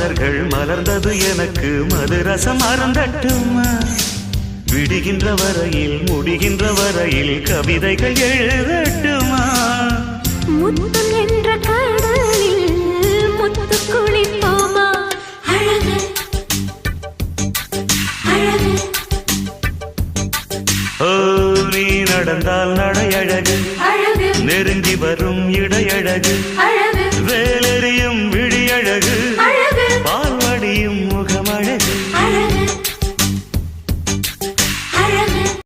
மலர்கள் மலர்ந்தது எனக்கு மதுரசம் அருந்தட்டுமா விடுகின்ற வரையில் முடிகின்ற வரையில் கவிதைகள் எழுதட்டுமா முத்தம் என்ற கடலில் முத்து குளிப்போமா அழகு அழகு ஓ நீ நடந்தால் நடையழகு அழகு நெருங்கி வரும் இடையழகு அழகு வேலெறியும் விழியழகு